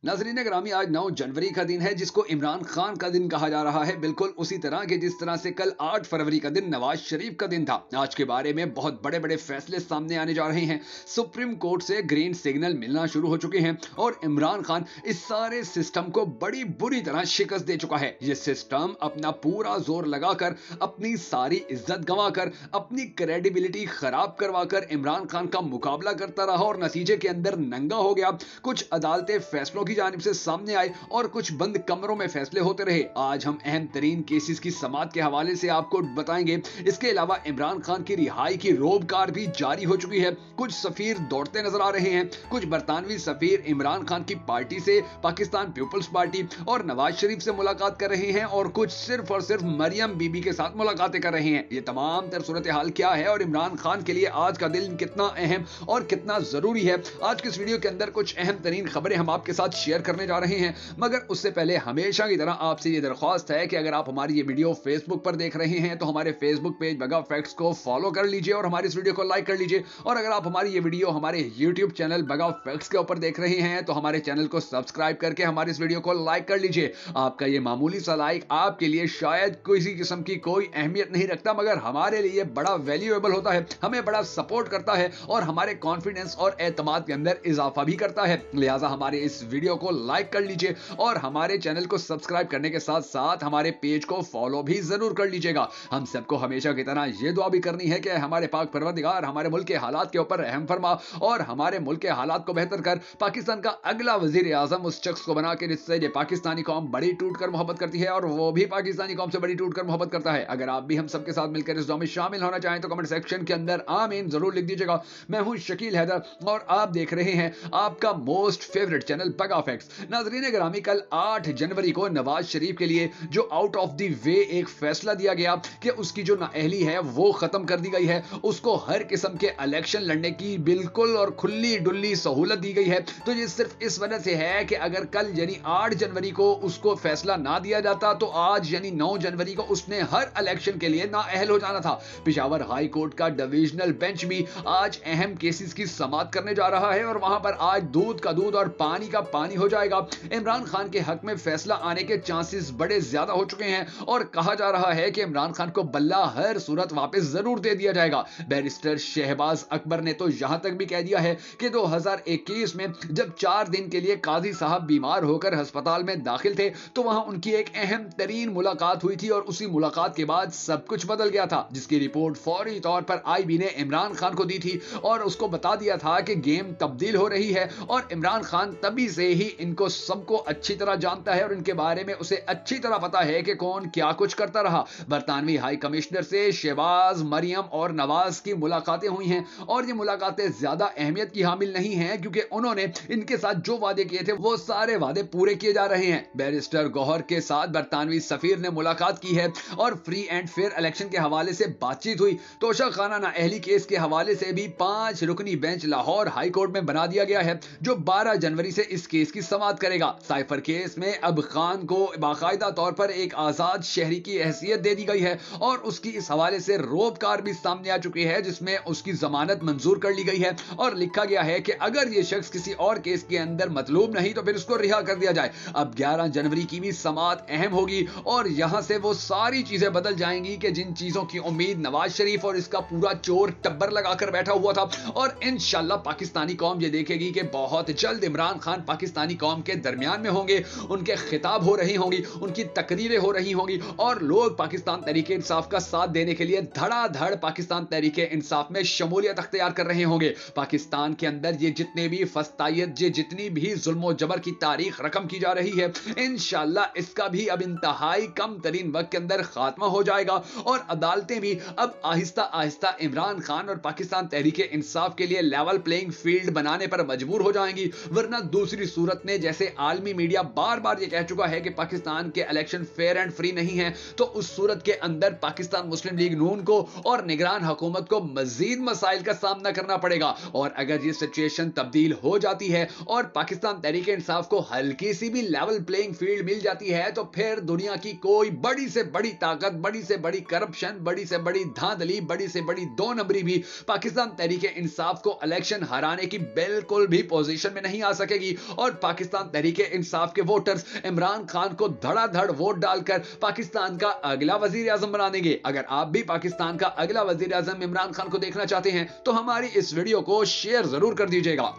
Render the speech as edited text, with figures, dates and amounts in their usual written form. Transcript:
नाजरीन ग्रामी, आज 9 जनवरी का दिन है जिसको इमरान खान का दिन कहा जा रहा है, बिल्कुल उसी तरह के जिस तरह से कल 8 फरवरी का दिन नवाज शरीफ का दिन था। आज के बारे में बहुत बड़े बड़े फैसले सामने आने जा रहे हैं। सुप्रीम कोर्ट से ग्रीन सिग्नल मिलना शुरू हो चुके हैं और इमरान खान इस सारे सिस्टम को बड़ी बुरी तरह शिकस्त दे चुका है। ये सिस्टम अपना पूरा जोर लगाकर, अपनी सारी इज्जत गंवाकर, अपनी क्रेडिबिलिटी खराब करवाकर इमरान खान का मुकाबला करता रहा और नतीजे के अंदर नंगा हो गया। कुछ अदालतें फैसलों की जानिब से सामने आए और कुछ बंद कमरों में फैसले होते रहे। आज हम अहम तरीन केसेस की समाअत के हवाले से आपको बताएंगे। इसके अलावा इमरान खान की रिहाई की रोबकार भी जारी हो चुकी है। कुछ सफीर दौड़ते नजर आ रहे हैं। कुछ बरतानवी सफीर इमरान खान की पार्टी से पाकिस्तान पीपल्स पार्टी और नवाज शरीफ से मुलाकात कर रहे हैं और कुछ सिर्फ और सिर्फ मरियम बीबी के साथ मुलाकातें कर रहे हैं। ये तमाम तर सूरत हाल क्या है और इमरान खान के लिए आज का दिन कितना अहम और कितना जरूरी है, आज के इस वीडियो के अंदर कुछ अहम तरीन खबरें हम आपके साथ शेयर करने जा रहे हैं। मगर उससे पहले हमेशा की तरह आपसे ये दरख्वास्त है कि अगर आप हमारी ये वीडियो फेसबुक पर देख रहे हैं तो हमारे फेसबुक पेज बगा फैक्ट्स को फॉलो कर लीजिए और हमारी इस वीडियो को लाइक कर लीजिए। और अगर आप हमारी ये वीडियो हमारे यूट्यूब चैनल बगा फैक्ट्स के ऊपर देख रहे हैं तो हमारे चैनल को सब्सक्राइब करके हमारी इस वीडियो को लाइक कर लीजिए। आपका ये मामूली सा लाइक आपके लिए शायद किसी किस्म की कोई अहमियत नहीं रखता, मगर हमारे लिए बड़ा वैल्यूएबल होता है, हमें बड़ा सपोर्ट करता है और हमारे कॉन्फिडेंस और एतमाद के अंदर इजाफा भी करता है। लिहाजा हमारे इस वीडियो को लाइक कर लीजिए और हमारे चैनल को सब्सक्राइब करने के साथ साथ हमारे पेज को फॉलो भी जरूर कर लीजिएगा। हम सबको हमेशा की तरह ये दुआ भी करनी है कि हमारे पाक परवरदिगार हमारे मुल्क के हालात के ऊपर रहम फरमा और हमारे मुल्क के हालात को बेहतर कर पाकिस्तान का अगला वजीर आजम उस शख्स को बना के जिससे ये पाकिस्तानी कौम बड़ी टूट कर मोहब्बत करती है और वो भी पाकिस्तानी कौम से बड़ी टूट कर मोहब्बत करता है। अगर आप भी हम सबके साथ मिलकर इस दुआ में शामिल होना चाहें तो कमेंट सेक्शन के अंदर आमीन जरूर लिख दीजिएगा। मैं हूं शकील हैदर और आप देख रहे हैं आपका मोस्ट फेवरेट चैनल बगा फैक्ट्स। नाजरीन ग्रामी, कल 8 जनवरी को नवाज शरीफ के लिए जो आउट ऑफ द वे एक फैसला दिया गया कि उसकी जो नाअहली है वो खत्म कर दी गई है, उसको हर किस्म के इलेक्शन लड़ने की बिल्कुल और खुली डुल्ली सहूलत दी गई है। तो ये सिर्फ इस वजह से है कि अगर कल यानी 8 जनवरी को उसको फैसला ना दिया जाता तो आज यानी 9 जनवरी को उसने हर इलेक्शन के लिए नाअहल हो जाना था। पेशावर हाई कोर्ट का डिविजनल बेंच भी आज अहम केसेस की समाअत करने जा रहा है और वहां पर आज दूध का दूध और पानी का पानी हो जाएगा। इमरान खान के हक में फैसला आने के चांसेस बड़े ज्यादा हो चुके हैं और कहा जा रहा है कि इमरान खान को बल्ला हर सूरत वापस जरूर दे दिया जाएगा। बैरिस्टर शहबाज अकबर ने तो यहां तक भी कह दिया है कि 2021 में जब 4 दिन के लिए काजी साहब बीमार होकर अस्पताल में दाखिल थे तो वहां उनकी एक अहम तरीन मुलाकात हुई थी और उसी मुलाकात के बाद सब कुछ बदल गया था, जिसकी रिपोर्ट फौरी तौर पर आईबी ने इमरान खान को दी थी और उसको बता दिया था कि गेम तब्दील हो रही है और इमरान खान तभी से ही इनको सबको अच्छी तरह जानता है और इनके बारे में उसे अच्छी तरह पता है कि कौन क्या कुछ करता रहा। बरतानवी हाई कमिश्नर से शहबाज, मरियम और नवाज की मुलाकातें हुई हैं और ये मुलाकातें ज्यादा अहमियत की हामिल नहीं हैं क्योंकि उन्होंने इनके साथ जो वादे किए थे वो सारे वादे पूरे किए जा रहे हैं। बैरिस्टर गौहर के साथ बरतानवी सफीर ने मुलाकात की है और फ्री एंड फेयर इलेक्शन के हवाले से बातचीत हुई। तोशा खाना नाअहली केस के हवाले से भी 5 रुकनी बेंच लाहौर हाई कोर्ट में बना दिया गया है जो 12 जनवरी से इस केस की समाअत करेगा। साइफर केस में अब खान को बाकायदा तौर पर एक आजाद शहरी की हैसियत दे दी गई है और उसकी इस हवाले से रोबकार भी सामने आ चुकी है जिसमें उसकी जमानत मंजूर कर ली गई है और लिखा गया है कि अगर ये शख्स किसी और केस के अंदर मतलूब नहीं तो फिर उसको रिहा कर दिया जाए। अब 11 जनवरी की भी समाअत अहम होगी और यहां से वो सारी चीजें बदल जाएंगी कि जिन चीजों की उम्मीद नवाज शरीफ और इसका पूरा चोर टब्बर लगाकर बैठा हुआ था। और इंशाल्लाह पाकिस्तानी कौम ये देखेगी कि बहुत जल्द इमरान खान पाकिस्तानी कौम के दरमियान में होंगे, उनके खिताब हो रही होंगी, उनकी तकरीरें हो रही होंगी और लोग पाकिस्तान तहरीके इंसाफ का साथ देने के लिए धड़ाधड़ पाकिस्तान तहरीके इंसाफ में शमूलियत अख्तियार कर रहे होंगे। पाकिस्तान के अंदर ये जितने भी फस्तायत, ये जितनी भी जुल्म जबर की तारीख रकम की जा रही है, इंशाल्लाह इसका भी अब इंतहाई कम तरीन वक्त के अंदर खात्मा हो जाएगा और अदालतें भी अब आहिस्ता आहिस्ता इमरान खान और पाकिस्तान तहरीके इंसाफ के लिए लेवल प्लेइंग फील्ड बनाने पर मजबूर हो जाएंगी। वरना दूसरी सूरत में जैसे आलमी मीडिया बार बार ये कह चुका है कि पाकिस्तान के इलेक्शन फेयर एंड फ्री नहीं है, तो उस सूरत के अंदर पाकिस्तान मुस्लिम लीग नून को और निगरान हुकूमत को मजीद मसाइल का सामना करना पड़ेगा। और अगर ये सिचुएशन तब्दील हो जाती है और पाकिस्तान तहरीके इंसाफ को हल्की सी भी लेवल प्लेइंग फील्ड मिल जाती है तो फिर दुनिया की कोई बड़ी से बड़ी ताकत, बड़ी से बड़ी करप्शन, बड़ी से बड़ी धांधली, बड़ी से बड़ी दो नंबरी भी पाकिस्तान तहरीके इंसाफ को इलेक्शन हराने की बिल्कुल भी पोजीशन में नहीं आ सकेगी। और और पाकिस्तान तहरीके इंसाफ के वोटर्स इमरान खान को धड़ाधड़ वोट डालकर पाकिस्तान का अगला वजीर आजम बना देंगे। अगर आप भी पाकिस्तान का अगला वजीर आजम इमरान खान को देखना चाहते हैं तो हमारी इस वीडियो को शेयर जरूर कर दीजिएगा।